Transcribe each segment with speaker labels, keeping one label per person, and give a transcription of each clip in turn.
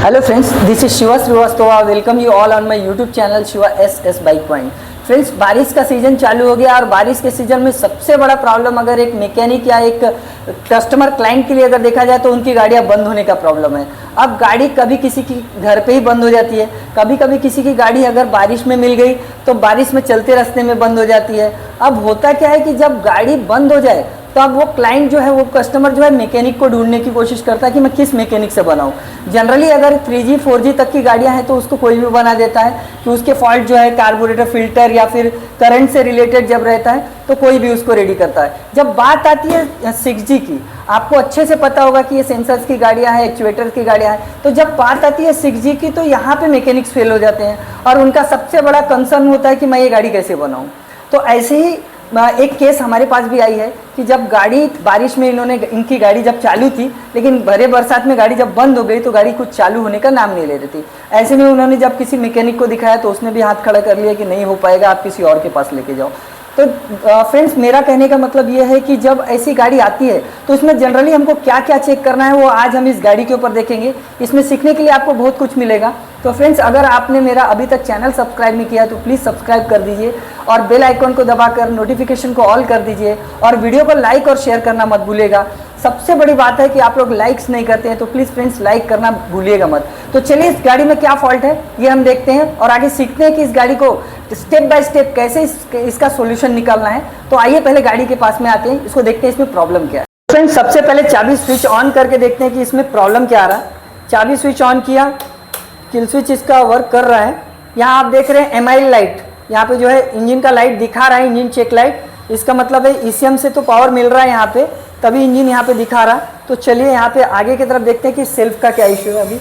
Speaker 1: Hello friends, this is Shiva Srivastava. Welcome you all on my YouTube channel Shiva S bike point. Friends, बारिश का season चालू हो गया और बारिश के सीज़न में सबसे बड़ा प्रॉब्लम अगर एक मैकेनिक या एक कस्टमर क्लाइंट के लिए अगर देखा जाए तो उनकी गाड़ियाँ बंद होने का प्रॉब्लम है। अब गाड़ी कभी किसी की घर पे ही बंद हो जाती है, कभी कभी किसी की गाड़ी अगर बारिश में मिल गई तो बारिश में चलते रास्ते में बंद हो जाती है। अब होता क्या है कि जब गाड़ी बंद हो जाए तो अब वो क्लाइंट जो है, वो कस्टमर जो है मैकेनिक को ढूंढने की कोशिश करता है कि मैं किस मैकेनिक से बनाऊं। जनरली अगर 3G 4G तक की गाड़ियां हैं तो उसको कोई भी बना देता है कि उसके फॉल्ट जो है कार्बोरेटर फिल्टर या फिर करंट से रिलेटेड जब रहता है तो कोई भी उसको रेडी करता है। जब बात आती है 6G की, आपको अच्छे से पता होगा कि ये सेंसर्स की गाड़ियां हैं, एक्चुएटर की गाड़ियां हैं। तो जब बात आती है 6G की तो यहाँ पे मैकेनिक्स फेल हो जाते हैं और उनका सबसे बड़ा कंसर्न होता है कि मैं ये गाड़ी कैसे बनाऊँ। तो ऐसे ही एक केस हमारे पास भी आई है कि जब गाड़ी बारिश में इनकी गाड़ी जब चालू थी, लेकिन भरे बरसात में गाड़ी जब बंद हो गई तो गाड़ी कुछ चालू होने का नाम नहीं ले रही थी। ऐसे में उन्होंने जब किसी मैकेनिक को दिखाया तो उसने भी हाथ खड़ा कर लिया कि नहीं हो पाएगा, आप किसी और के पास लेके जाओ। तो फ्रेंड्स, मेरा कहने का मतलब ये है कि जब ऐसी गाड़ी आती है तो इसमें जनरली हमको क्या क्या चेक करना है वो आज हम इस गाड़ी के ऊपर देखेंगे। इसमें सीखने के लिए आपको बहुत कुछ मिलेगा। तो फ्रेंड्स, अगर आपने मेरा अभी तक चैनल सब्सक्राइब नहीं किया तो प्लीज़ सब्सक्राइब कर दीजिए और बेल आइकन को दबाकर नोटिफिकेशन को ऑल कर दीजिए और वीडियो को लाइक और शेयर करना मत भूलिएगा। सबसे बड़ी बात है कि आप लोग लाइक्स नहीं करते हैं, तो प्लीज़ फ्रेंड्स लाइक करना भूलिएगा मत। तो चलिए इस गाड़ी में क्या फॉल्ट है ये हम देखते हैं और आगे सीखते हैं कि इस गाड़ी को स्टेप बाय स्टेप कैसे इसका सोल्यूशन निकालना है। तो आइए पहले गाड़ी के पास में आते हैं, इसको देखते हैं इसमें प्रॉब्लम क्या है। फ्रेंड्स, सबसे पहले चाबी स्विच ऑन करके देखते हैं कि इसमें प्रॉब्लम क्या आ रहा है। चाबी स्विच ऑन किया, किल स्विच इसका वर्क कर रहा है। यहाँ आप देख रहे हैं एमाइल लाइट, यहाँ पे जो है इंजन का लाइट दिखा रहा है, इंजन चेक लाइट। इसका मतलब है ECM से तो पावर मिल रहा है यहाँ पे, तभी इंजन यहाँ पे दिखा रहा है। तो चलिए यहाँ पे आगे की तरफ देखते हैं कि सेल्फ का क्या इश्यू है। अभी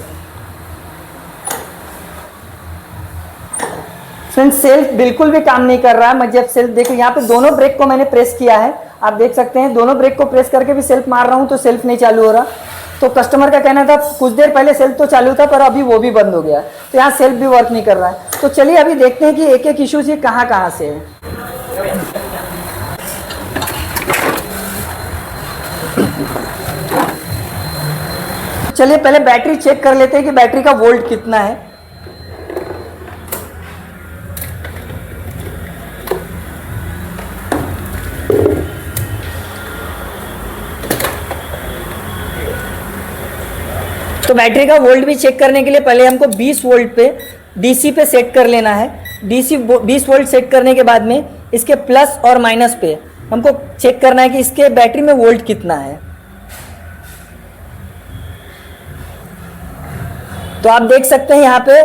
Speaker 1: फ्रेंड्स, सेल्फ बिल्कुल भी काम नहीं कर रहा है। मैं जब सेल्फ देखो, यहाँ पे दोनों ब्रेक को मैंने प्रेस किया है, आप देख सकते हैं दोनों ब्रेक को प्रेस करके भी सेल्फ मार रहा हूँ तो सेल्फ नहीं चालू हो रहा। तो कस्टमर का कहना था कुछ देर पहले सेल्फ तो चालू था पर अभी वो भी बंद हो गया, तो यहाँ सेल्फ भी वर्क नहीं कर रहा है। तो चलिए अभी देखते हैं कि एक एक इश्यूज ये कहाँ कहाँ से है। चलिए पहले बैटरी चेक कर लेते हैं कि बैटरी का वोल्ट कितना है। तो बैटरी का वोल्ट भी चेक करने के लिए पहले हमको 20 वोल्ट पे DC पे सेट कर लेना है। DC 20 वोल्ट सेट करने के बाद में इसके प्लस और माइनस पे हमको चेक करना है कि इसके बैटरी में वोल्ट कितना है। तो आप देख सकते हैं यहाँ पे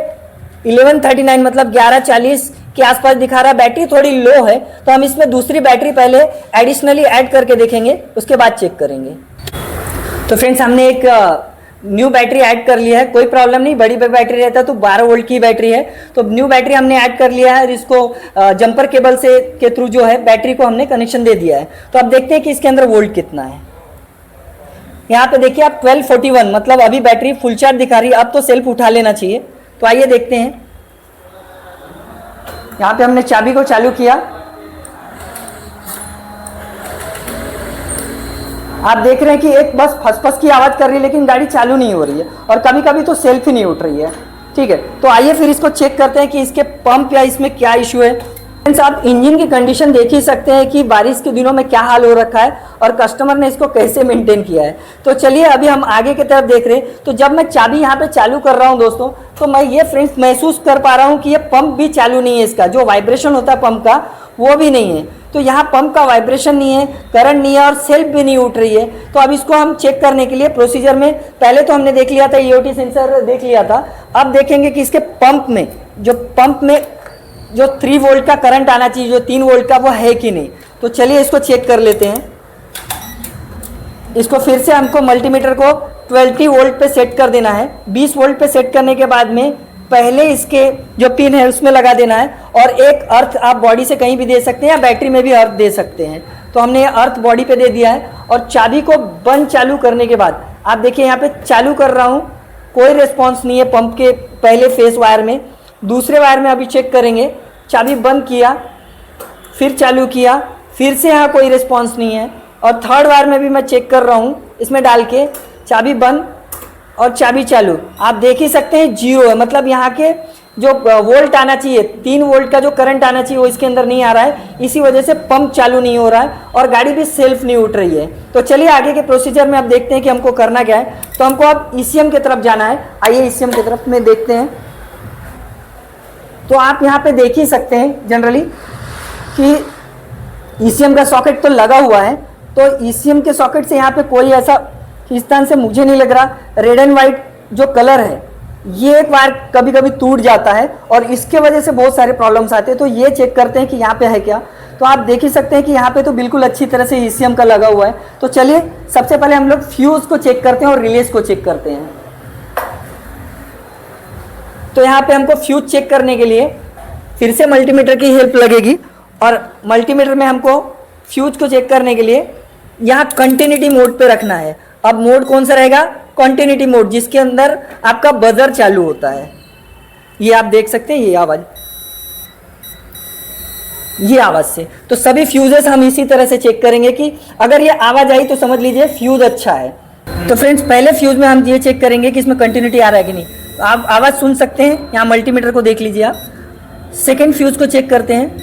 Speaker 1: 1139 मतलब 1140 के आसपास दिखा रहा है। बैटरी थोड़ी लो है तो हम इसमें दूसरी बैटरी पहले एडिशनली ऐड करके देखेंगे, उसके बाद चेक करेंगे। तो फ्रेंड्स, हमने एक न्यू बैटरी ऐड कर लिया है, कोई प्रॉब्लम नहीं। बड़ी बैटरी रहता तो 12 वोल्ट की बैटरी है, तो न्यू बैटरी हमने ऐड कर लिया है और इसको जंपर केबल से के थ्रू जो है बैटरी को हमने कनेक्शन दे दिया है। तो अब देखते हैं कि इसके अंदर वोल्ट कितना है। यहाँ पे देखिए आप 1241 मतलब अभी बैटरी फुल चार्ज दिखा रही है। अब तो सेल्फ उठा लेना चाहिए। तो आइए देखते हैं। यहाँ पे हमने चाबी को चालू किया, आप देख रहे हैं कि एक बस फसफस की आवाज़ कर रही है लेकिन गाड़ी चालू नहीं हो रही है और कभी कभी तो सेल्फ ही नहीं उठ रही है। ठीक है, तो आइए फिर इसको चेक करते हैं कि इसके पंप या इसमें क्या इश्यू है। फ्रेंड्स, आप इंजन की कंडीशन देख ही सकते हैं कि बारिश के दिनों में क्या हाल हो रखा है और कस्टमर ने इसको कैसे मेंटेन किया है। तो चलिए अभी हम आगे की तरफ देख रहे हैं। तो जब मैं चाबी यहाँ पे चालू कर रहा हूँ दोस्तों, तो मैं ये फ्रेंड्स महसूस कर पा रहा हूँ कि ये पंप भी चालू नहीं है, इसका जो वाइब्रेशन होता है पंप का वो भी नहीं है। तो यहाँ पंप का वाइब्रेशन नहीं है, करंट नहीं है और सेल्फ भी नहीं उठ रही है। तो अब इसको हम चेक करने के लिए प्रोसीजर में पहले तो हमने देख लिया था, EOT सेंसर देख लिया था। अब देखेंगे कि इसके पंप में जो 3 वोल्ट का करंट आना चाहिए, जो 3 वोल्ट का, वो है कि नहीं। तो चलिए इसको चेक कर लेते हैं। इसको फिर से हमको मल्टीमीटर को 20 वोल्ट पे सेट कर देना है। 20 वोल्ट पे सेट करने के बाद में पहले इसके जो पिन है उसमें लगा देना है और एक अर्थ आप बॉडी से कहीं भी दे सकते हैं या बैटरी में भी अर्थ दे सकते हैं। तो हमने ये अर्थ बॉडी पे दे दिया है और चाबी को बंद चालू करने के बाद आप देखिए यहाँ पे चालू कर रहा हूँ, कोई रिस्पॉन्स नहीं है पंप के पहले फेस वायर में। दूसरे वायर में अभी चेक करेंगे। चाबी बंद किया, फिर चालू किया, फिर से यहाँ कोई रिस्पॉन्स नहीं है। और थर्ड वायर में भी मैं चेक कर रहा हूँ, इसमें डाल के चाबी बंद, और चाबी चालू। आप देख ही सकते हैं 0 है, मतलब यहाँ के जो वोल्ट आना चाहिए 3 वोल्ट का जो करंट आना चाहिए वो इसके अंदर नहीं आ रहा है, इसी वजह से पंप चालू नहीं हो रहा है और गाड़ी भी सेल्फ नहीं उठ रही है। तो चलिए आगे के प्रोसीजर में आप देखते हैं कि हमको करना क्या है। तो हमको अब ECM की तरफ जाना है। आइए ECM की तरफ में देखते हैं। तो आप यहाँ पे देख ही सकते हैं जनरली कि ECM का सॉकेट तो लगा हुआ है, तो ECM के सॉकेट से यहाँ पे कोई ऐसा खींचतान से मुझे नहीं लग रहा। रेड एंड वाइट जो कलर है ये एक बार कभी कभी टूट जाता है और इसके वजह से बहुत सारे प्रॉब्लम्स आते हैं। तो ये चेक करते हैं कि यहाँ पे है क्या। तो आप देख ही सकते हैं कि यहाँ पे तो बिल्कुल अच्छी तरह से ECM का लगा हुआ है। तो चलिए सबसे पहले हम लोग फ्यूज को चेक करते हैं और रिलेज को चेक करते हैं। तो यहाँ पे हमको फ्यूज चेक करने के लिए फिर से मल्टीमीटर की हेल्प लगेगी और मल्टीमीटर में हमको फ्यूज को चेक करने के लिए यहाँ कंटिन्यूटी मोड पे रखना है। अब मोड कौन सा रहेगा? कंटिन्यूटी मोड, जिसके अंदर आपका बजर चालू होता है। ये आप देख सकते हैं, ये आवाज से। तो सभी फ्यूजेस हम इसी तरह से चेक करेंगे कि अगर ये आवाज आई तो समझ लीजिए फ्यूज अच्छा है। तो फ्रेंड्स पहले फ्यूज में हम ये चेक करेंगे कि इसमें कंटिन्यूटी आ रहा है कि नहीं। तो आप आवाज सुन सकते हैं, यहाँ मल्टीमीटर को देख लीजिए आप। सेकेंड फ्यूज को चेक करते हैं,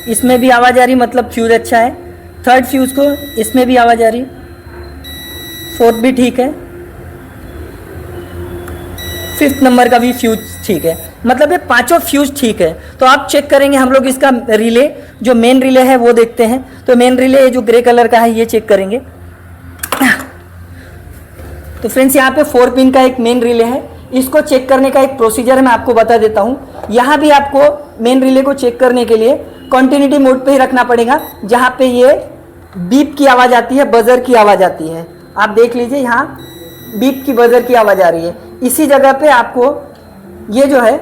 Speaker 1: इसमें भी आवाज आ रही, मतलब फ्यूज अच्छा है। थर्ड फ्यूज को, इसमें भी आवाज आ रही। फोर्थ भी ठीक है। फिफ्थ नंबर का भी फ्यूज ठीक है, मतलब ये पांचों फ्यूज ठीक है। तो आप चेक करेंगे हम लोग इसका रिले, जो मेन रिले है वो देखते हैं। तो मेन रिले जो ग्रे कलर का है ये चेक करेंगे। तो फ्रेंड्स यहाँ पे 4 पिन का एक मेन रिले है, इसको चेक करने का एक प्रोसीजर है, मैं आपको बता देता हूँ। यहाँ भी आपको मेन रिले को चेक करने के लिए कंटिन्यूटी मोड पे ही रखना पड़ेगा, जहाँ पे ये बीप की आवाज़ आती है, बजर की आवाज़ आती है। आप देख लीजिए यहाँ बीप की बजर की आवाज़ आ रही है। इसी जगह पे आपको ये जो है,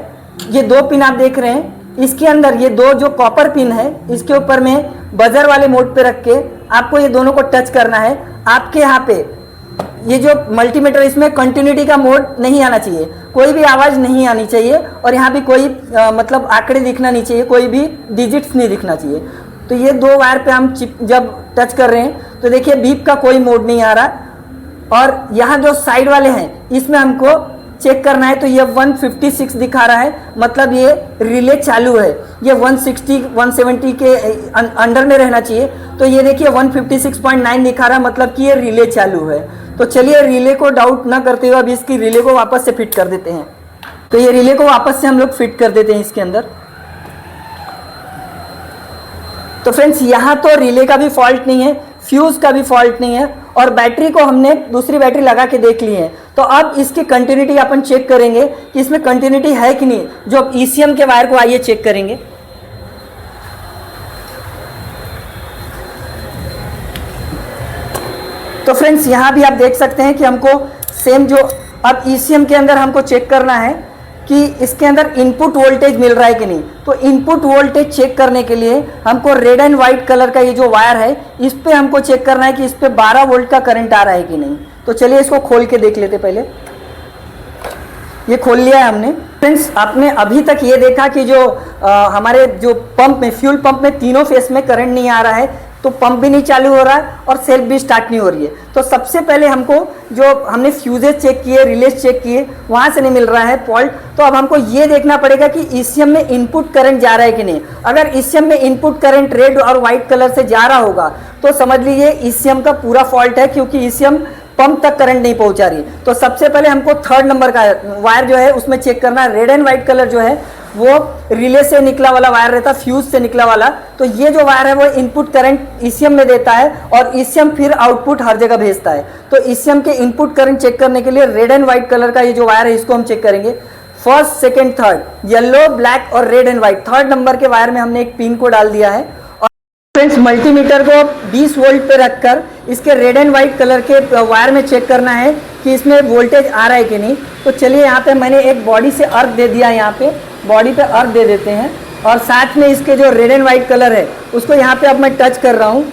Speaker 1: ये 2 पिन आप देख रहे हैं, इसके अंदर ये 2 जो कॉपर पिन है इसके ऊपर में बजर वाले मोड पे रख के आपको ये दोनों को टच करना है। आपके यहाँ पे ये जो मल्टीमीटर, इसमें कंटिन्यूटी का मोड नहीं आना चाहिए, कोई भी आवाज़ नहीं आनी चाहिए और यहाँ भी कोई मतलब आंकड़े दिखना नहीं चाहिए, कोई भी डिजिट्स नहीं दिखना चाहिए। तो ये 2 वायर पे हम जब टच कर रहे हैं तो देखिए बीप का कोई मोड नहीं आ रहा। और यहाँ जो साइड वाले हैं इसमें हमको चेक करना है, तो ये 156 दिखा रहा है, मतलब ये रिले चालू है। ये 160 170 के अंडर में रहना चाहिए। तो ये देखिए 156.9 दिखा रहा है, मतलब कि ये रिले चालू है। तो चलिए रिले को डाउट ना करते हुए अब इसकी रिले को वापस से फिट कर देते हैं। तो ये रिले को वापस से हम लोग फिट कर देते हैं इसके अंदर। तो फ्रेंड्स यहाँ तो रिले का भी फॉल्ट नहीं है, फ्यूज का भी फॉल्ट नहीं है और बैटरी को हमने दूसरी बैटरी लगा के देख ली है। तो अब इसकी कंटिन्यूटी अपन चेक करेंगे कि इसमें कंटिन्यूटी है कि नहीं। जो अब ECM के वायर को आइए चेक करेंगे। तो फ्रेंड्स यहाँ भी आप देख सकते हैं कि हमको सेम जो अब ECM के अंदर हमको चेक करना है कि इसके अंदर इनपुट वोल्टेज मिल रहा है कि नहीं। तो इनपुट वोल्टेज चेक करने के लिए हमको रेड एंड वाइट कलर का ये जो वायर है इस पे हमको चेक करना है कि इस पे 12 वोल्ट का करंट आ रहा है कि नहीं। तो चलिए इसको खोल के देख लेते। पहले ये खोल लिया है हमने। फ्रेंड्स आपने अभी तक ये देखा कि जो हमारे जो पंप में, फ्यूल पंप में तीनों फेस में करंट नहीं आ रहा है, तो पंप भी नहीं चालू हो रहा है और सेल्फ भी स्टार्ट नहीं हो रही है। तो सबसे पहले हमको जो हमने फ्यूजेस चेक किए, रिलेज चेक किए, वहाँ से नहीं मिल रहा है फॉल्ट। तो अब हमको ये देखना पड़ेगा कि ECM में इनपुट करंट जा रहा है कि नहीं। अगर ECM में इनपुट करंट रेड और वाइट कलर से जा रहा होगा तो समझ लीजिए ECM का पूरा फॉल्ट है, क्योंकि ECM पंप तक करंट नहीं पहुंचा रही। तो सबसे पहले हमको 3rd नंबर का वायर जो है उसमें चेक करना है। रेड एंड वाइट कलर जो है वो रिले से निकला वाला वायर रहता, फ्यूज से निकला वाला। तो ये जो वायर है वो इनपुट करंट ECM में देता है और ECM फिर आउटपुट हर जगह भेजता है। तो ECM के इनपुट करंट चेक करने के लिए रेड एंड वाइट कलर का ये जो वायर है इसको हम चेक करेंगे। 1st, 2nd, 3rd, yellow, black और red and white. 3rd number के वायर में हमने एक पिन को डाल दिया है। फ्रेंड्स मल्टीमीटर को 20 वोल्ट पे रखकर इसके रेड एंड वाइट कलर के वायर में चेक करना है कि इसमें वोल्टेज आ रहा है कि नहीं। तो चलिए यहाँ पे मैंने एक बॉडी से अर्थ दे दिया, यहाँ पे बॉडी पे अर्थ दे देते हैं और साथ में इसके जो रेड एंड वाइट कलर है उसको यहाँ पे अब मैं टच कर रहा हूँ।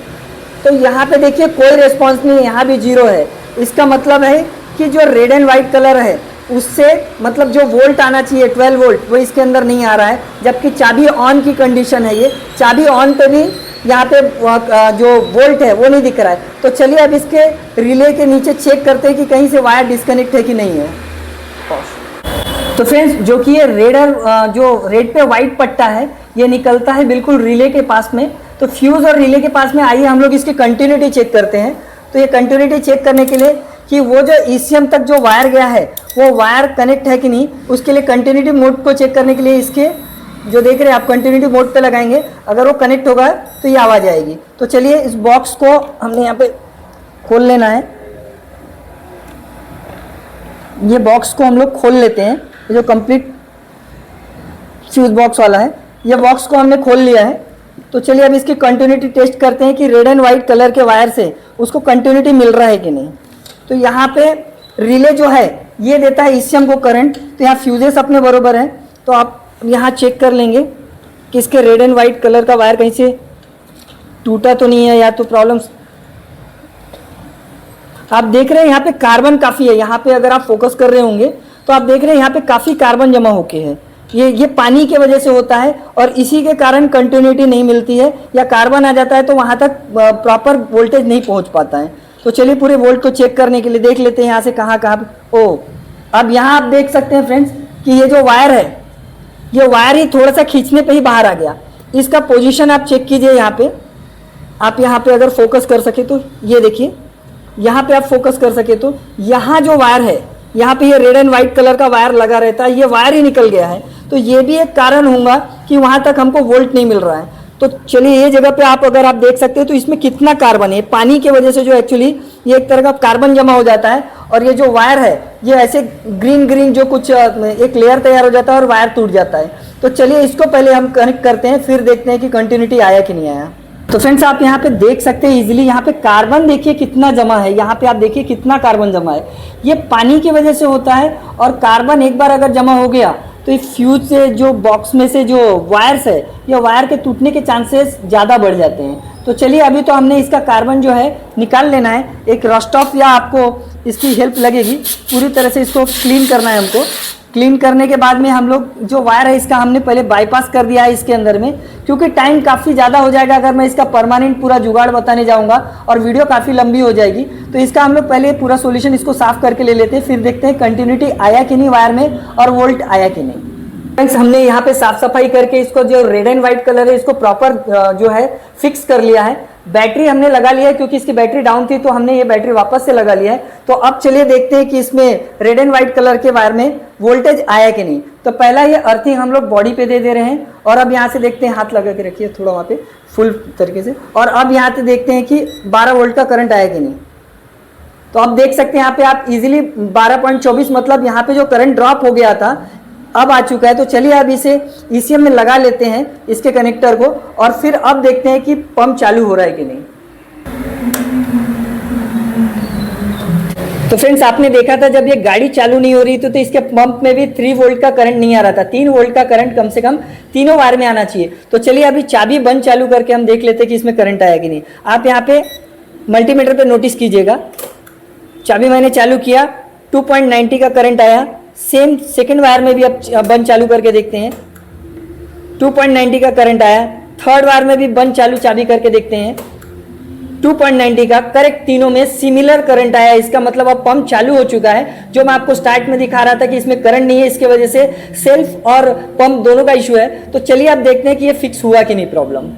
Speaker 1: तो यहाँ पे देखिए कोई रिस्पॉन्स नहीं है, यहाँ भी 0 है। इसका मतलब है कि जो रेड एंड वाइट कलर है उससे मतलब जो वोल्ट आना चाहिए 12 वोल्ट वो इसके अंदर नहीं आ रहा है, जबकि चाबी ऑन की कंडीशन है। ये चाबी ऑन पे भी यहाँ पे जो वोल्ट है वो नहीं दिख रहा है। तो चलिए अब इसके रिले के नीचे चेक करते हैं कि कहीं से वायर डिस्कनेक्ट है कि नहीं है। तो फ्रेंड्स जो कि ये जो रेड पे वाइट पट्टा है ये निकलता है बिल्कुल रिले के पास में। तो फ्यूज़ और रिले के पास में आइए हम लोग इसकी कंटिन्यूटी चेक करते हैं। तो ये कंटिन्यूटी चेक करने के लिए कि वो जो ECM तक जो वायर गया है वो वायर कनेक्ट है कि नहीं, उसके लिए कंटिन्यूटी मोड को चेक करने के लिए इसके जो देख रहे हैं आप कंटिन्यूटी मोड पे लगाएंगे, अगर वो कनेक्ट होगा तो ये आवाज़ आएगी। तो चलिए इस बॉक्स को हमने यहाँ पे खोल लेना है। ये बॉक्स को हम लोग खोल लेते हैं, ये जो कंप्लीट फ्यूज बॉक्स वाला है ये बॉक्स को हमने खोल लिया है। तो चलिए अब इसकी कंटिन्यूटी टेस्ट करते हैं कि रेड एंड वाइट कलर के वायर से उसको कंटिन्यूटी मिल रहा है कि नहीं। तो यहाँ पे रिले जो है ये देता है ECM को करंट, तो यहाँ फ्यूजेस अपने बरोबर हैं। तो आप यहाँ चेक कर लेंगे कि इसके रेड एंड वाइट कलर का वायर कहीं से टूटा तो नहीं है या तो प्रॉब्लम। आप देख रहे हैं यहाँ पे कार्बन काफ़ी है, यहाँ पे अगर आप फोकस कर रहे होंगे तो आप देख रहे हैं यहाँ पे काफ़ी कार्बन जमा होके है। ये पानी के वजह से होता है और इसी के कारण कंटिन्यूटी नहीं मिलती है या कार्बन आ जाता है तो वहाँ तक प्रॉपर वोल्टेज नहीं पहुँच पाता है। तो चलिए पूरे वोल्ट को चेक करने के लिए देख लेते हैं यहाँ से कहाँ अब यहाँ आप देख सकते हैं फ्रेंड्स कि ये जो वायर है ये वायर ही थोड़ा सा खींचने पे ही बाहर आ गया। इसका पोजीशन आप चेक कीजिए, यहाँ पे आप यहाँ पे अगर फोकस कर सके तो ये देखिए, यहाँ पे आप फोकस कर सके तो यहाँ जो वायर है यहाँ पे ये रेड एंड वाइट कलर का वायर लगा रहता है, ये वायर ही निकल गया है। तो ये भी एक कारण होगा कि वहाँ तक हमको वोल्ट नहीं मिल रहा है। तो चलिए ये जगह पे अगर आप देख सकते हैं तो इसमें कितना कार्बन है, पानी की वजह से जो एक्चुअली ये एक तरह का कार्बन जमा हो जाता है और ये जो वायर है ये ऐसे ग्रीन जो कुछ एक लेयर तैयार हो जाता है और वायर टूट जाता है। तो चलिए इसको पहले हम कनेक्ट करते हैं, फिर देखते हैं कि कंटिन्यूटी आया कि नहीं आया। तो फ्रेंड्स आप यहाँ पे देख सकते हैं इजीली, यहाँ पे कार्बन देखिए कितना जमा है, यहाँ पे आप देखिए कितना कार्बन जमा है। ये पानी की वजह से होता है और कार्बन एक बार अगर जमा हो गया तो इस फ्यूज से जो बॉक्स में से जो वायर्स है ये वायर के टूटने के चांसेस ज़्यादा बढ़ जाते हैं। तो चलिए अभी तो हमने इसका कार्बन जो है निकाल लेना है। एक रस्ट ऑफ या आपको इसकी हेल्प लगेगी, पूरी तरह से इसको क्लीन करना है हमको। क्लीन करने के बाद में हम लोग जो वायर है इसका हमने पहले बाईपास कर दिया है इसके अंदर में, क्योंकि टाइम काफ़ी ज़्यादा हो जाएगा अगर मैं इसका परमानेंट पूरा जुगाड़ बताने जाऊंगा और वीडियो काफ़ी लंबी हो जाएगी। तो इसका हम लोग पहले पूरा सॉल्यूशन इसको साफ करके ले लेते हैं, फिर देखते हैं कंटिन्यूटी आया कि नहीं वायर में और वोल्ट आया कि नहीं। फ्रेंड्स हमने यहाँ पे साफ सफाई करके इसको जो रेड एंड व्हाइट कलर है इसको प्रॉपर जो है फिक्स कर लिया है। बैटरी हमने लगा लिया है क्योंकि इसकी बैटरी डाउन थी तो हमने ये बैटरी वापस से लगा लिया है। तो अब चलिए देखते हैं कि इसमें रेड एंड व्हाइट कलर के वायर में वोल्टेज आया कि नहीं। तो पहला ये अर्थिंग हम लोग बॉडी पे दे रहे हैं और अब यहाँ से देखते हैं, हाथ लगा के रखिए थोड़ा वहाँ पे फुल तरीके से, और अब यहाँ से देखते हैं कि 12 वोल्ट का करंट आया कि नहीं। तो अब देख सकते हैं यहाँ पे आप इजीली 12.24 मतलब यहाँ पे जो करंट ड्रॉप हो गया था अब आ चुका है। तो चलिए अब इसे ECM में लगा लेते हैं इसके कनेक्टर को और फिर अब देखते हैं कि पंप चालू हो रहा है कि नहीं। तो फ्रेंड्स आपने देखा था जब ये गाड़ी चालू नहीं हो रही थी तो इसके पंप में भी 3 वोल्ट का करंट नहीं आ रहा था, 3 वोल्ट का करंट कम से कम तीनों वायर में आना चाहिए। तो चलिए अभी चाबी बंद चालू करके हम देख लेते हैं कि इसमें करंट आया कि नहीं। आप यहाँ पे मल्टीमीटर पे नोटिस कीजिएगा, चाबी मैंने चालू किया 2.90 का करंट आया। सेम सेकंड वायर में भी अब बंद चालू करके देखते हैं, 2.90 का करंट आया। थर्ड वायर में भी बंद चालू चाबी करके देखते हैं, 2.90 का करेक्ट, तीनों में सिमिलर करंट आया। इसका मतलब अब पंप चालू हो चुका है। जो मैं आपको स्टार्ट में दिखा रहा था कि इसमें करंट नहीं है, इसके वजह से सेल्फ और पंप दोनों का इशू है। तो चलिए अब देखते हैं कि ये फिक्स हुआ कि नहीं प्रॉब्लम।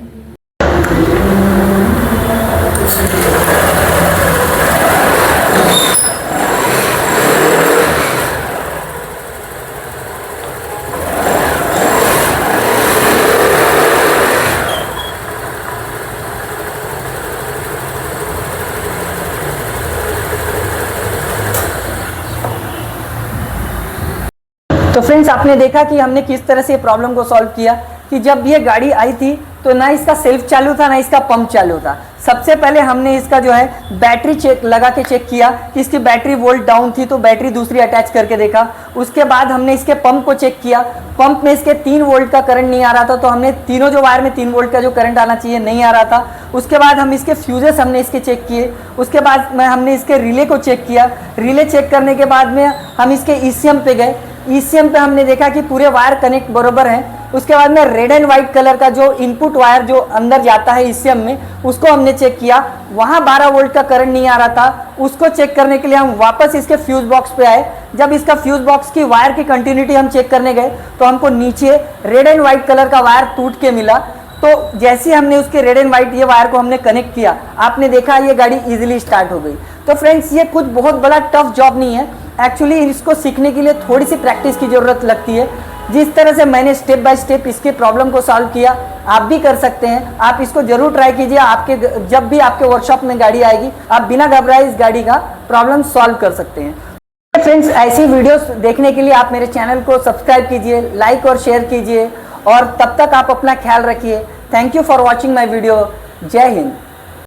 Speaker 1: तो फ्रेंड्स आपने देखा कि हमने किस तरह से प्रॉब्लम को सॉल्व किया कि जब ये गाड़ी आई थी तो ना इसका सेल्फ चालू था ना इसका पंप चालू था। सबसे पहले हमने इसका जो है बैटरी चेक लगा के चेक किया कि इसकी बैटरी वोल्ट डाउन थी तो बैटरी दूसरी अटैच करके देखा। उसके बाद हमने इसके पंप को चेक किया, पंप में इसके 3 वोल्ट का करंट नहीं आ रहा था तो हमने तीनों जो वायर में 3 वोल्ट का जो करंट आना चाहिए नहीं आ रहा था। उसके बाद हम इसके फ्यूजेस हमने इसके चेक किए। उसके बाद में हमने इसके रिले को चेक किया। रिले चेक करने के बाद में हम इसके ECM पे गए। ECM पे हमने देखा कि पूरे वायर कनेक्ट बरोबर हैं उसके बाद में रेड एंड व्हाइट कलर का जो इनपुट वायर जो अंदर जाता है ईसीएम में, उसको हमने चेक किया, वहां 12 वोल्ट का करंट नहीं आ रहा था। उसको चेक करने के लिए हम वापस इसके फ्यूज बॉक्स पे आए। जब इसका फ्यूज बॉक्स की वायर की कंटिन्यूटी हम चेक करने गए तो हमको नीचे रेड एंड व्हाइट कलर का वायर टूट के मिला। तो जैसे हमने उसके रेड एंड व्हाइट ये वायर को हमने कनेक्ट किया, आपने देखा ये गाड़ी इजीली स्टार्ट हो गई। तो फ्रेंड्स, ये कुछ बहुत बड़ा टफ जॉब नहीं है, एक्चुअली इसको सीखने के लिए थोड़ी सी प्रैक्टिस की जरूरत लगती है। जिस तरह से मैंने स्टेप बाय स्टेप इसके प्रॉब्लम को सॉल्व किया, आप भी कर सकते हैं। आप इसको जरूर ट्राई कीजिए। आपके जब भी आपके वर्कशॉप में गाड़ी आएगी, आप बिना घबराए इस गाड़ी का प्रॉब्लम सॉल्व कर सकते हैं। फ्रेंड्स, ऐसी वीडियोस देखने के लिए आप मेरे चैनल को सब्सक्राइब कीजिए, लाइक और शेयर कीजिए, और तब तक आप अपना ख्याल रखिए। Thank you for watching my video. जय हिंद।